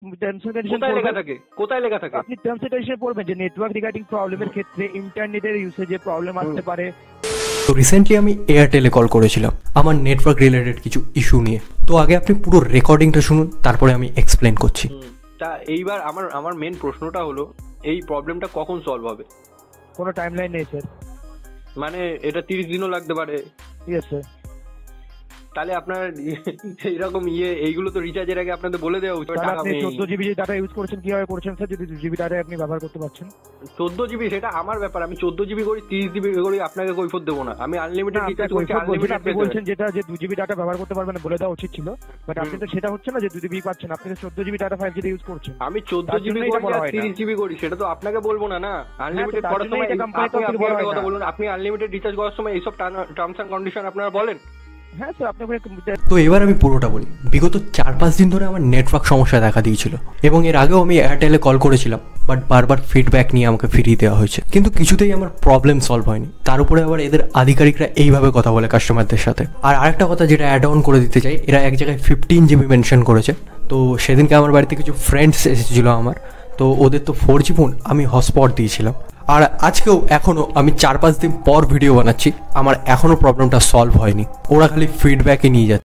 Terms and condition কোথায় লেখা থাকে? কোথায় লেখা থাকে? আপনি টার্মস এন্ড কন্ডিশন পড়বেন যে নেটওয়ার্ক রিগার্ডিং প্রবলেমের ক্ষেত্রে ইন্টারনেটের ইউসেজে প্রবলেম আসতে পারে। তো রিসেন্টলি আমি এয়ারটেলে কল করেছিলাম আমার নেটওয়ার্ক রিলেটেড কিছু ইস্যু নিয়ে। তো আগে আপনি পুরো রেকর্ডিংটা শুনুন, তারপরে আমি এক্সপ্লেন করছি। তা এইবার আমার মেন প্রশ্নটা হলো, এই প্রবলেমটা কখন সলভ হবে? কোনো টাইমলাইন নেই স্যার। মানে এটা 30 দিনও লাগতে পারে? Yes sir. তাহলে আপনার এইরকম এইগুলো তো রিচার্জের আগে আপনাদের বলে দেওয়া উচিত। আপনি 14 জিবি ডাটা ইউজ করছেন, কিভাবে করছেন স্যার? যদি 2 জিবি ডাটা আপনি ব্যবহার করতে পারছেন। 14 জিবি সেটা আমার ব্যাপার, আমি 14 জিবি করি 30 জিবি করি আপনাকে কৈফত দেবো না। আমি আনলিমিটেড রিচার্জ করছি, আনলিমিটেড। আপনি বলছেন যেটা যে 2 জিবি ডাটা ব্যবহার করতে পারবেন বলে দেওয়া উচিত ছিল, বাট আপনি তো সেটা হচ্ছে না যে 2 জিবি পাচ্ছেন, আপনি তো 14 জিবি ডাটা 5 জিবি ইউজ করছেন। আমি 14 জিবি করি আর 30 জিবি করি, সেটা তো আপনাকে বলবো না। না আনলিমিটেড করার সময় আপনি কথা বলুন, আপনি আনলিমিটেড রিচার্জ করার সময় এইসব টার্মস এন্ড কন্ডিশন আপনারা বলেন? হ্যাঁ স্যার, আপনি তো এবার আমি পুরোটা বলি। বিগত 4-5 দিন ধরে আমার নেটওয়ার্ক সমস্যা দেখা দিয়েছিল এবং এর আগেও আমি এয়ারটেলে কল করেছিলাম, বাট বারবার ফিডব্যাক নিয়ে আমাকে ফিরিয়ে দেওয়া হয়েছে, কিন্তু কিছুতেই আমার প্রবলেম সলভ হয়নি। তার উপরে আবার এদের আধিকারিকরা এইভাবে কথা বলে কাস্টমারদের সাথে। আর আরেকটা কথা যেটা অ্যাড অন করে দিতে চাই, এরা এক জায়গায় 15 জিবি মেনশন করেছে। তো সেদিনকে আমার বাড়িতে কিছু ফ্রেন্ডস এসেছিল আমার, তো ওদের তো 4G ফোন, আমি হটস্পট দিয়েছিলাম। আর আজকেও এখনও আমি 4-5 দিন পর ভিডিও বানাচ্ছি, আমার এখনও প্রবলেমটা সলভ হয়নি। ওরা খালি ফিডব্যাকে নিয়ে যাচ্ছে।